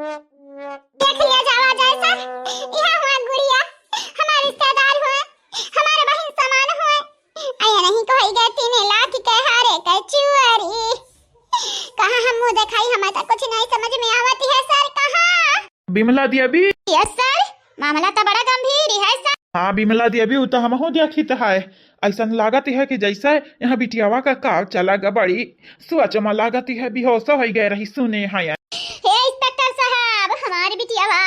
देख लिया जावा जैसा यह हुआ गुड़िया हमारे रिश्तेदार हुए हमारे बहन समान हुए आया नहीं कोई गए तीन लाख के हारे के चुआरी कहां हम मुंह दिखाई हमें तो कुछ नहीं समझ में आवती है सर कहां बिमला दी अभी यस सर मामला तो बड़ा गंभीर है सर। हाँ बिमला दी अभी तो हम हो देखी है ऐसा लागत है कि जैसे यहाँ बिटियावा का कार चला गा बड़ी सोच में लागत है बेहोश हो गए रही सुने है हे इंस्पेक्टर साहब हमारी बिटियावा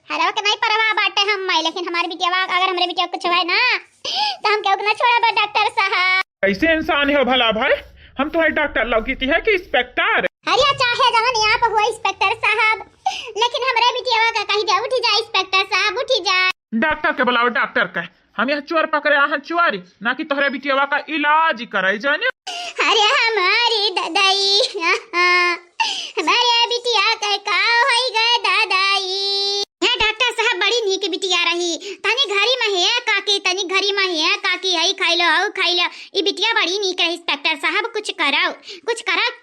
हरवा के नहीं परवाह बाटे हम मैं लेकिन हमारी बिटियावा अगर हमरे बिटिया कुछ हुआ ना तो हम क्यों ना छोड़ा डॉक्टर साहब। कैसे इंसान है भला भाई हम तुम्हारे डॉक्टर लौकीती है कि इंस्पेक्टर अरे चाहे जवन यहाँ पर हुआ इंस्पेक्टर साहब लेकिन हमरे बिटियावा का कहीं जा उठी जाए इंस्पेक्टर साहब उठी जाए। डॉक्टर के बुलाओ डॉक्टर का हम यहाँ चोर पकड़े यहाँ चुआरी ना कि तोहरे बिटियावा का इलाज करे जाने। अरे हमारी दादाई हमारे बिटिया का होई गए दादाई ये डॉक्टर साहब बड़ी नीक बिटिया रही तनी घरी में है काकी तनी घरी में है काकी आई खाई लो ई बिटिया बड़ी नीक रही इंस्पेक्टर साहब कुछ कराओ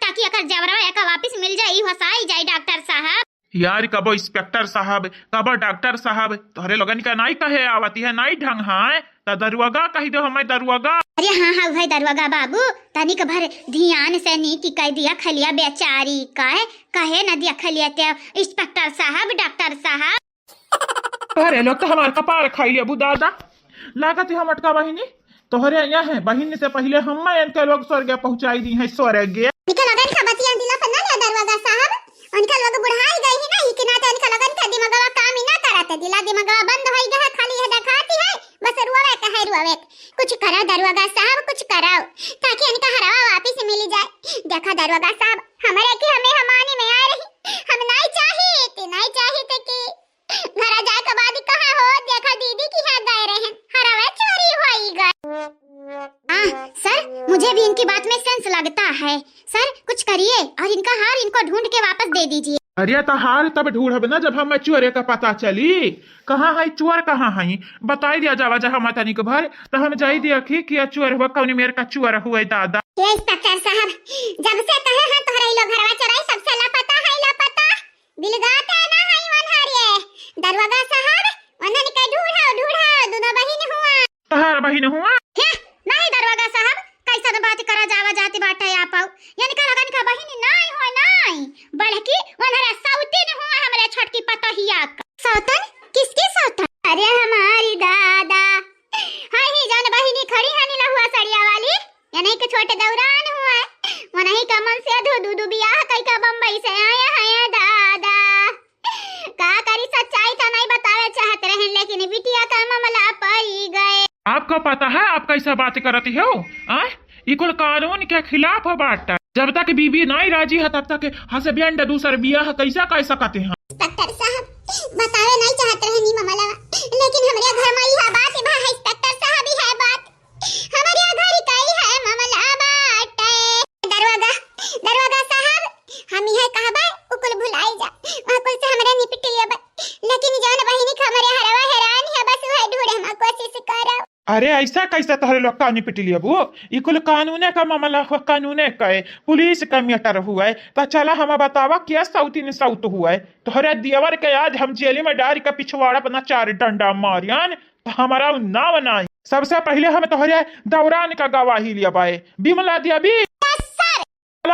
ताकि अगर जबरवा का वापस मिल जाए हसाई जाए डॉक्टर साहब। यार कबो इंस्पेक्टर साहब कबो डॉक्टर साहब तोहरे लोगन का नहीं कहे आवती है नहीं ढंग है तो दरुआगा कही दो हमें दरुआगा। अरे हाँ भाई दरुआगा बाबू तनिक भर ध्यान से नीति कह दिया खलिया बेचारी कहे न दिया खलिया ते इंस्पेक्टर साहब डॉक्टर साहब। अरे लोग तो हमारे कपार खाई लिया बुदादा लागत है हम अटका बहिनी तोहरे यहाँ है बहिनी से पहले हम इनके लोग स्वर्ग पहुँचाई दी है स्वर्ग निकल लगन का बतिया दिला पर ना दरुआगा साहब उनका लोग बुढ़ाई गई है ना कि ना तो उनका लगन का दिमागवा काम ही ना करते दिला दिमागवा बंद हो गया खाली है दिखाती है बस रुआवे कुछ करो दरुआगा साहब कुछ करो ताकि इनका हरावा वापस मिल जाए। देखा दरुआगा साहब हमारे की हमें हमानी में आ रही हम नहीं चाहिए कि घर जाए के बाद कहां हो देखा दीदी की है गए रहे हरावा चोरी होई गए। सर मुझे भी इनकी बात में सेंस लगता है सर कुछ करिए और इनका हार इनको ढूंढ के वापस दे दीजिए। अरे तो हार तब ढूंढब ना जब हम चोरे का पता चली कहाँ है चोर कहाँ है बताई दिया जावा जहाँ माता निक भर तो हम जाई दिया कि चोर हुआ कौन मेरे का चोर हुआ दादा। इंस्पेक्टर साहब जब से कहे हैं तोहरा लोग घरवा चोराई सबसे लापता बिलगाता ना है वनहरिए दरवाजा साहब वनन के ढूंढो दोनों बहिन हुआ तहार बहिन हुआ नहीं दरवाजा साहब कैसा बात करा जावा जाती बाटा आप यानी का लगन का बहिन नहीं हो नहीं बल्कि वनहरा सौतन हुआ हमरे छोटकी पतहिया का सौतन किसकी सौतन अरे हमारी दादा हां ही जान बहिनी खड़ी हनी लहुआ सड़िया वाली यानी के छोटे दौरान हुआ वनही का मन से दूधू बियाह कई का बम्बई से आया है दादा का करी सच्चाई तो नहीं बतावे चाहते रहे लेकिन बिटिया का मामला पड़ी गए। आपको पता है आप कैसा बात करती हो ये कुल कानून के खिलाफ है बात जब तक बीबी नहीं राजी है तब तक हस्बैंड दूसर बियाह कैसा कह सकते हैं। इंस्पेक्टर साहब बतावे नहीं चाहते रहे नी मामला लेकिन हमारे घर में यह बात है इंस्पेक्टर साहब ही है बात हमारे घर कई है मामला बात दरवाजा साहब हम यह कहबा उकुल भुलाई जा वहां कुल से हमरा निपट लिया लेकिन जान बहिनी हमारे हरवा हैरान है बस वह ढूंढे हम कोशिश करो। अरे ऐसा कैसा तोहरे लोग कानी पिट लिया वो ये कुल कानूने का मामला हुआ कानूने का है पुलिस का मैटर हुआ है तो चला हम बतावा क्या साउथ हुआ है तोहरे दियावर के आज हम जेल में डाल का पिछवाड़ा अपना 4 डंडा मारियान तो हमारा ना बनाई सबसे पहले हम तोहरे दौरान का गवाही लिया पाए बिमला दिया भी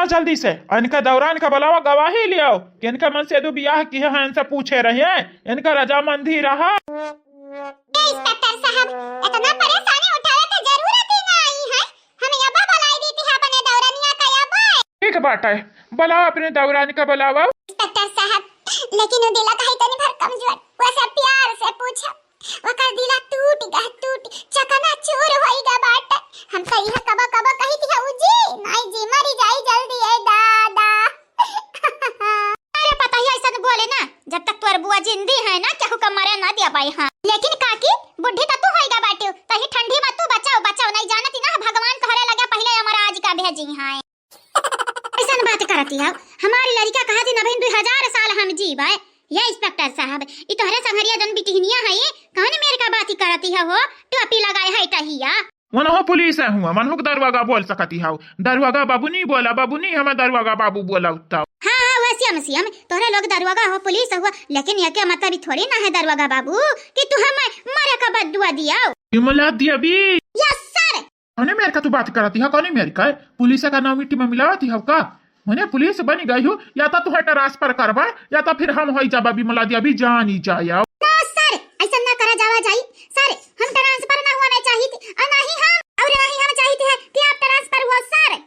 जल्दी से इनका दौरान का बुलावा गवाही लियाओ कि इनका मन से दो बियाह की है इनसे पूछे रहे इनका रजामंदी रहा। इंस्पेक्टर साहब इतना परेशानी उठावे की जरूरत ही नहीं है हमें अब बुलाई दी थी अपने दौरानिया का अब ठीक बात है बुलाओ अपने दौरान का बुलावा। इंस्पेक्टर साहब लेकिन वो दिला कहीं तनी भर कमजोर वैसे प्यार से पूछा वो कर दिला टूट चकना चूर होईगा बाट हम कही है कबा कही थी उजी नहीं जी मरी जाई जल्दी है दादा अरे पता ही ऐसा बोले ना जब तक तोर बुआ जिंदी है ना क्या हुक्म मारे ना दिया पाई हां लेकिन काकी बुढ़ी तो तू होईगा बाटू कहीं ठंडी मत तू बचाओ नहीं जानती ना भगवान तोहरे लगा पहले हमारा आज का भेजी हां ऐसा बात करती है हमारी लड़का कहा थी नवीन 2000 साल हम जीवे ये इंस्पेक्टर साहब ई तोहरे संघरिया जन बिटिहनिया है कौन मेरे का बात ही करती है हो टोपी लगाए है टहिया वनो पुलिस है हुआ मनहुक दरवागा बोल सकती हाउ दरवागा बाबू नहीं बोला बाबू नहीं हमें दरवागा बाबू बोला उतना। हाँ वैसे सीएम तोहरे लोग दरवागा हो पुलिस हुआ, लेकिन ये क्या मतलब थोड़ी ना है दरवागा बाबू कि तू हमें मारे का बदुआ दिया। विमला दी अभी यस सर। कौन मेरे का तू बात कराती है कौन मेरे का पुलिस का नाम मिट्टी में मिलावती है का मैंने पुलिस बनी गई हूँ या तो तुम्हें ट्रांसफर करवा या तो फिर हम हो जाबा विमला दी अभी जान ही जाया। ना सर ऐसा ना करा जावा जाई सर, हम ट्रांसफर ना हुआ चाहिए और ना ही हम चाहते हैं कि आप ट्रांसफर हो सर।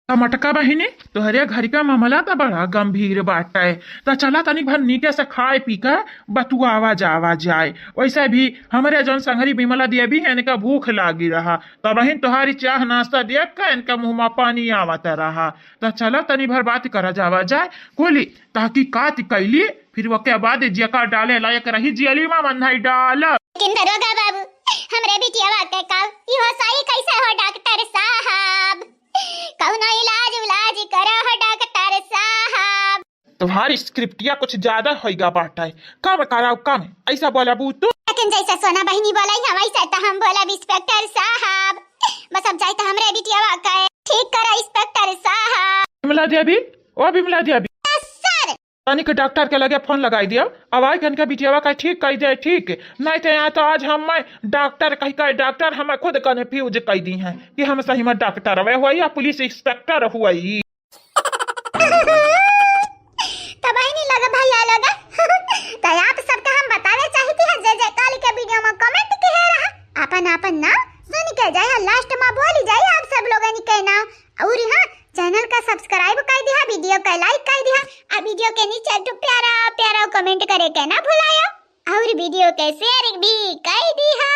मटका बहिनी तोहरे घर का मामला तो बड़ा गंभीर बात है तो चला तनिक भर नीके से खाए पी कर बतुआवा जावा जाए। वैसे भी हमारे जौन संगरी विमला दिया भी है इनका भूख लागी रहा तो बहन तुम्हारी चाह नाश्ता देख कर इनका मुंह में पानी आवत रहा तो चला तनी भर बात करा जावा जाए कोली तहकीकात कैली फिर वो के बाद जका डाले लायक रही जियली मां बंधाई डाल। लेकिन दरोगा बाबू हमरे बिटिया के का इहो सही कैसे हो डॉक्टर साहब, कौनो इलाज करो हो डॉक्टर साहब। तुम्हारी स्क्रिप्टिया कुछ ज्यादा होगा बाटा है कम कराओ कम ऐसा बोला बू तू, लेकिन जैसा सोना बहनी बोला हम वैसा तो हम बोला इंस्पेक्टर साहब, बस अब जाए तो हमरे बिटिया का ठीक करा इंस्पेक्टर साहब। विमला देवी ओ विमला देवी सर तनिक डॉक्टर के लगे फोन लगाई दिया आवाज कन के बिटिया का ठीक कह दे ठीक नहीं तो यहाँ तो आज हम डॉक्टर कह कर डॉक्टर हम खुद कन्फ्यूज कह दी हैं कि हम सही में डॉक्टर हुए हुआ या पुलिस इंस्पेक्टर हुआ तब नहीं लगा भैया लगा तो आप सबका हम बतावे चाहती है जय जयकाल के वीडियो में कमेंट के रहा अपन नाम सुन के जाए लास्ट में बोली जाए आप सब लोगों के नाम और हाँ चैनल का सब्सक्राइब कर दिया वीडियो का लाइक कर दिया और वीडियो के नीचे तो प्यारा प्यारा कमेंट करे के ना भुलाया और वीडियो के शेयर भी कर दिया।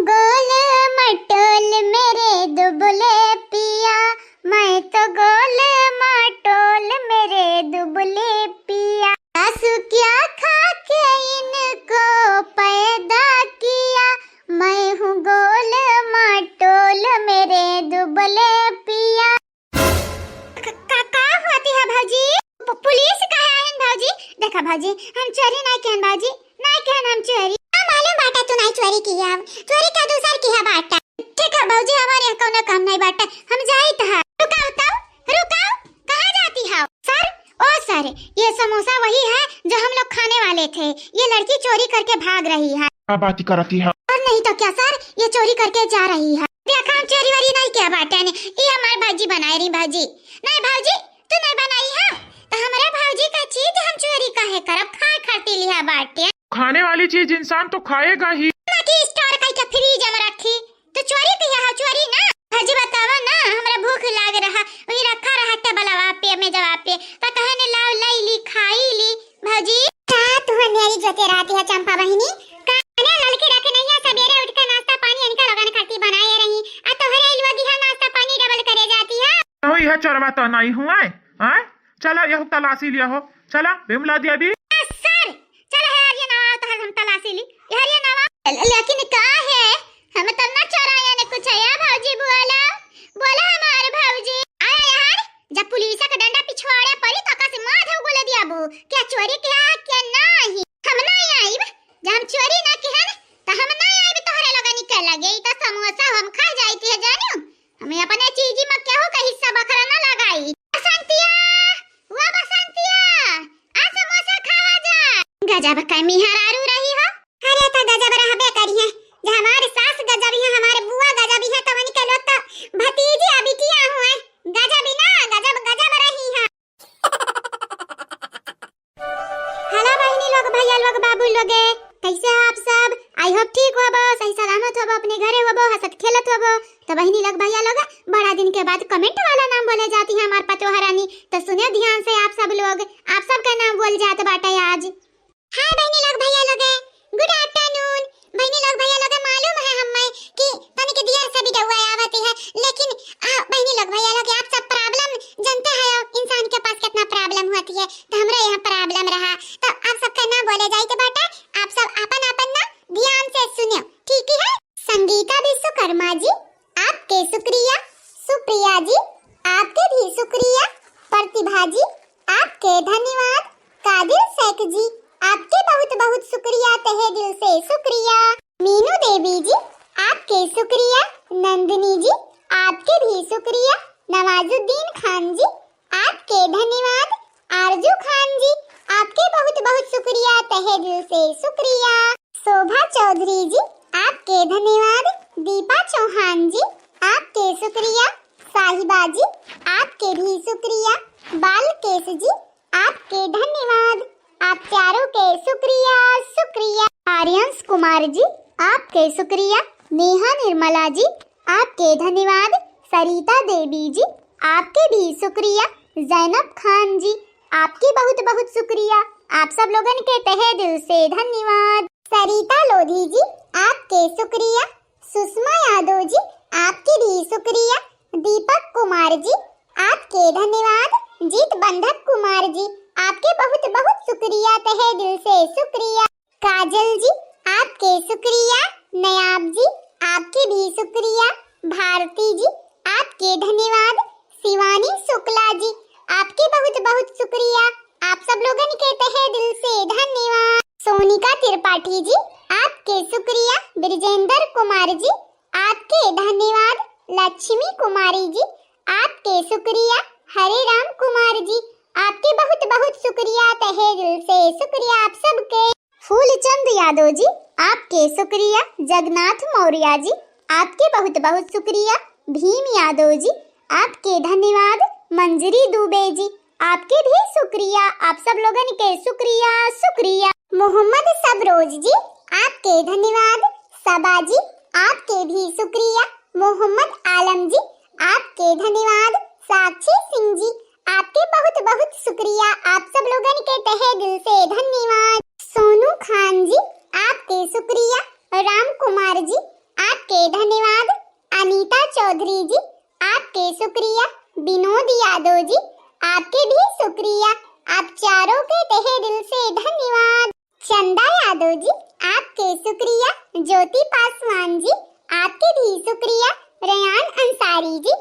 गोल मटोल मेरे दुबले पिया मैं तो गोल मटोल मेरे दुबले पिया आंसू क्या खा के इनको पैदा किया मैं हूँ गोल मटोल मेरे दुबले पिया। का होती है भाजी पुलिस का है भाजी देखा भाजी हम चोरी नहीं कहन भाजी नहीं कहन हम चोरी मालूम बाटा तू नहीं चोरी किया चोरी का दूसर किया बाटा ठीक है भाजी हमारे कोनो काम नहीं बाटा हम जाई तो रुकाओ कहाँ जाती हो सर ओ सर ये समोसा वही है जो हम लोग खाने वाले थे, ये लड़की चोरी करके भाग रही है। क्या बात करती है और नहीं तो क्या सर ये चोरी करके जा रही है। देखा हम चोरी वारी नहीं किया बाटा ने ये हमारे भाजी बनाए रही भाजी नहीं भाजी तू नहीं बनाई है तो हमारे भाजी का चीज हम चोरी काहे करब खाए खाती लिया बाटे खाने वाली चीज इंसान तो खाएगा ही ना कि स्टोर का फ्रिज में रखी तो चोरी किया है चोरी ना भाजी बतावा ना हमरा भूख लाग रहा वही रखा रहा टेबलवा पे में जवाब पे तो कहने लाओ लई ली खाई ली भाजी का तू मेरी जोते रात है चंपा बहिनी कहने लड़की रखे नहीं है सवेरे उठ कर नाश्ता पानी इनका लगन खाती बनाए रही आ तो हरे इलवा नाश्ता पानी डबल करे जाती है तो यह चोरवा तो नहीं हुआ है चलो यह तलाशी लिया हो चला विमला देवी सर चलो है ये नवा तो हम तलाशी ली यार ये नवा लेकिन का है हम तब ना चोराया ने कुछ है भाजी बोला हमारे भाजी आया यार जब पुलिस का डंडा पिछवाड़े पड़ी तो का से माधव बोले दिया बू क्या चोरी किया क्या नहीं हम नहीं आईब जब हम चोरी ना की है तो हम नहीं आईब तोहरे लोग निकल लगे तो समोसा हम खा जाती है जानू हमें अपने चीजी में क्या हो का हिस्सा बखरा ना लगाई बसंतिया वो बसंतिया आ समोसा खावा जा गजब का मिहरारू रही हो अरे तो गजब रहबे करी है जो हमारे सास गजब है हमारे बुआ गजब है तो वनी के लोग तो भतीजी अभी किया हुआ है गजब ही ना गजब रही है। हेलो बहनी लोग भैया लोग बाबू लोग कैसे हो आप सब आई होप ठीक हो सही सलामत हो अपने घरे हो हंसत खेलत हो तो बहनी लोग भैया लोग बड़ा दिन के बाद कमेंट वाला नाम बोले जाती है हमारे पतोहा रानी तो सुनियो ध्यान से आप सब लोग आप सबका नाम बोल जात बाटा आज। हाय बहनी लोग भैया लोग गुड आफ्टरनून बहनी लोग भैया लोग मालूम है हमें कि तने के दियर से भी दवा आवती है लेकिन बहनी लोग भैया लोग आप सब प्रॉब्लम जानते हैं इंसान के पास कितना प्रॉब्लम होती है तो हमरा यहाँ प्रॉब्लम रहा तो आप सबका नाम बोले जाए तो बेटा आप सब अपन ना ध्यान से सुनियो ठीक है। संगीता विश्वकर्मा जी आपके शुक्रिया, सुप्रिया जी आपके भी शुक्रिया, प्रतिभा जी आपके धन्यवाद, कादिर शेख जी आपके बहुत बहुत शुक्रिया तहे दिल से शुक्रिया, मीनू देवी जी आपके शुक्रिया। नंदिनी जी आपके भी शुक्रिया। नवाजुद्दीन खान जी आपके धन्यवाद। आरजू खान जी आपके बहुत बहुत शुक्रिया, तहे दिल से शुक्रिया। शोभा चौधरी जी आपके धन्यवाद। दीपा चौहान जी आपके शुक्रिया। साहिबा जी आपके भी शुक्रिया। बालकेश जी आपके धन्यवाद। आप चारों के शुक्रिया शुक्रिया। आर्यंश कुमार जी आपके शुक्रिया। नेहा निर्मला जी आपके धन्यवाद। सरिता देवी जी आपके भी शुक्रिया। जैनब खान जी आपकी बहुत बहुत शुक्रिया। आप सब लोगन के तहे दिल से धन्यवाद। सरिता लोधी जी आपके शुक्रिया। सुषमा यादव जी आपके भी शुक्रिया। दीपक कुमार जी आपके धन्यवाद। जीत बंधक कुमार जी आपके बहुत बहुत शुक्रिया, तहे दिल से शुक्रिया। काजल जी आपके शुक्रिया। नयाब जी आपके भी शुक्रिया। भारती जी आपके धन्यवाद। शिवानी शुक्ला जी आपके बहुत बहुत शुक्रिया। आप सब लोगन के तहे दिल से धन्यवाद। सोनिका त्रिपाठी जी आपके शुक्रिया। ब्रिजेंद्र कुमार जी आपके धन्यवाद। लक्ष्मी कुमारी जी आपके शुक्रिया। हरे राम कुमार जी आपके बहुत बहुत शुक्रिया, तहे दिल से शुक्रिया आप सबके। फूलचंद यादव जी आपके शुक्रिया। जगन्नाथ मौर्य जी आपके बहुत बहुत शुक्रिया। भीम यादव जी आपके धन्यवाद। मंजरी दुबे जी आपके भी शुक्रिया। आप सब लोगन के शुक्रिया शुक्रिया। मोहम्मद सबरोज जी आपके धन्यवाद। सबा जी आपके भी शुक्रिया। मोहम्मद आलम जी आपके धन्यवाद। साक्षी सिंह जी आपके बहुत बहुत शुक्रिया। आप सब लोगन के तहे दिल से धन्यवाद। सोनू खान जी आपके शुक्रिया। राम कुमार जी आपके धन्यवाद। अनीता चौधरी जी आपके शुक्रिया। विनोद यादव जी आपके भी शुक्रिया। आप चारों के तहे दिल से धन्यवाद। चंदा यादव जी आपके शुक्रिया। ज्योति पासवान जी आपके भी शुक्रिया। रयान अंसारी जी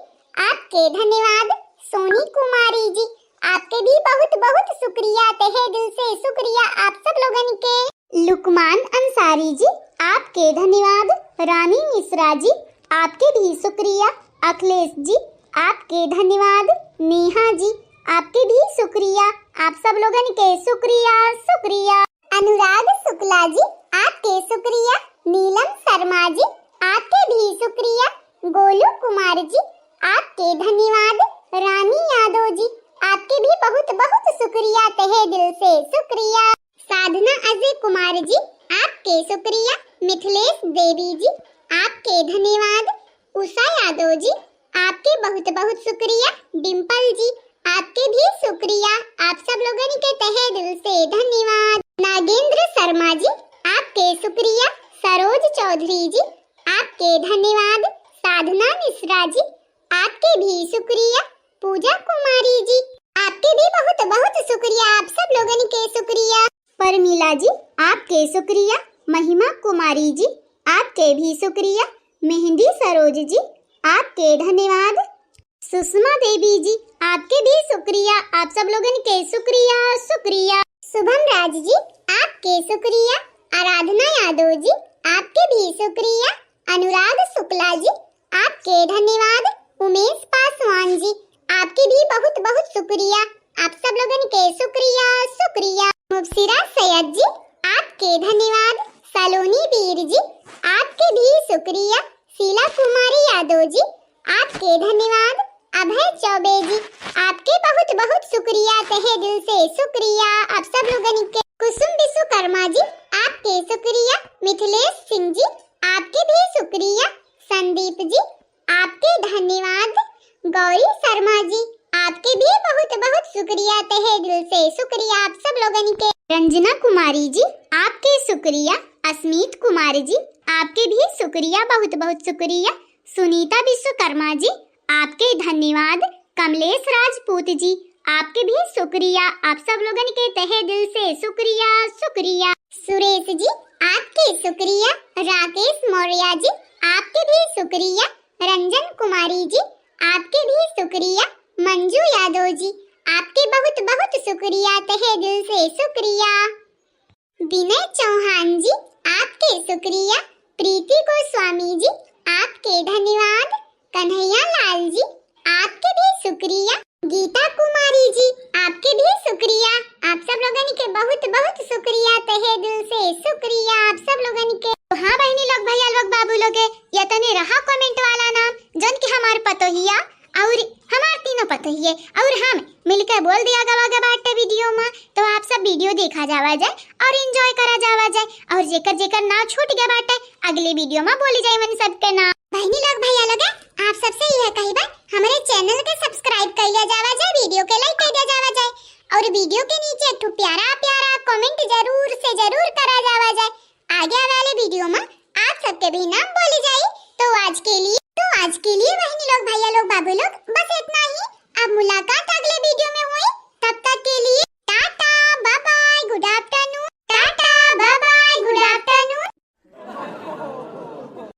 आपके धन्यवाद। सोनी कुमारी जी आपके भी बहुत बहुत शुक्रिया, तहे दिल से शुक्रिया आप सब लोगन के। लुकमान अंसारी जी आपके धन्यवाद। रानी मिश्रा जी आपके भी शुक्रिया। अखिलेश जी आपके धन्यवाद। नेहा जी आपके भी शुक्रिया। आप सब लोगन के शुक्रिया शुक्रिया। अनुराग शुक्ला जी आपके शुक्रिया। नीलम शर्मा जी आपके भी शुक्रिया। गोलू कुमार जी आपके धन्यवाद। रानी यादव जी आपके भी बहुत बहुत शुक्रिया, तहे दिल से शुक्रिया। साधना अजय कुमार जी आपके शुक्रिया। मिथिलेश देवी जी आपके धन्यवाद। उषा यादव जी आपके बहुत बहुत शुक्रिया। डिम्पल जी आपके भी शुक्रिया। आप सब लोगन के तहे दिल से धन्यवाद। नागेंद्र शर्मा जी आपके शुक्रिया। सरोज चौधरी जी आपके धन्यवाद। साधना मिश्रा जी आपके भी शुक्रिया। पूजा कुमारी जी आपके भी बहुत बहुत शुक्रिया। आप सब लोगन के शुक्रिया। परमीला जी आपके शुक्रिया। महिमा कुमारी जी आपके भी शुक्रिया। मेहंदी सरोज जी आपके धन्यवाद। सुषमा देवी जी आपके भी शुक्रिया। आप सब लोगन के शुक्रिया शुक्रिया। शुभम राज जी आपके शुक्रिया। आराधना यादव जी आपके भी शुक्रिया। अनुराग शुक्ला जी आपके धन्यवाद। उमेश पासवान जी आपके भी बहुत बहुत शुक्रिया। आप सब लोगन के शुक्रिया शुक्रिया। मुबशिरा सैयद जी आपके धन्यवाद। सलोनी वीर जी आपके भी शुक्रिया। शीला कुमारी यादव जी आपके धन्यवाद। अभय चौबे जी आपके बहुत बहुत शुक्रिया, तहे दिल से शुक्रिया। आप सब लोगन के। कुसुम विश्वकर्मा जी आपके शुक्रिया। मिथिलेश सिंह जी आपके भी शुक्रिया। संदीप जी आपके धन्यवाद। गौरी शर्मा जी आपके भी बहुत बहुत शुक्रिया, तहे दिल से शुक्रिया आप सब लोगन के। रंजना कुमारी जी आपके शुक्रिया। अस्मित कुमार जी आपके भी शुक्रिया, बहुत बहुत शुक्रिया। सुनीता विश्वकर्मा जी आपके धन्यवाद। कमलेश राजपूत जी आपके भी शुक्रिया। आप सब लोगन के तहे दिल से शुक्रिया शुक्रिया। सुरेश जी आपके शुक्रिया। राकेश मौर्य जी आपके भी शुक्रिया। रंजन कुमारी जी आपके भी शुक्रिया। मंजू यादव जी आपके बहुत बहुत शुक्रिया, तहे दिल से शुक्रिया। विनय चौहान जी आपके शुक्रिया। प्रीति गोस्वामी जी आपके धन्यवाद। कन्हैया लाल जी आपके भी शुक्रिया। गीता कुमारी जी आपके भी शुक्रिया। आप सब लोगन के बहुत बहुत शुक्रिया, तहे दिल से शुक्रिया आप सब लोगन के। तो हाँ बहनी लोग, भैया लोग, बाबू लोग, ये तने रहा कमेंट वाला नाम जन के हमार पतोहिया और हमार तीनों पतोहिए और हम मिलकर बोल दिया गवा बाटे वीडियो में। तो आप सब वीडियो देखा जावा जाए और एंजॉय करा जावा जाए, और जेकर जेकर ना छूट गया बाटे अगले वीडियो में बोली जाए मन सबके नाम। बहनी लोग, भैया लोग, आप सबसे यह कहिबा हमारे चैनल के सब्सक्राइब कर लिया जावा जाए, वीडियो के लाइक कर दिया जावा जाए, और वीडियो के नीचे एक प्यारा प्यारा कमेंट जरूर से जरूर करा जावा जाए। आगे वाले वीडियो में आप सबके भी नाम बोली जाए। तो आज के लिए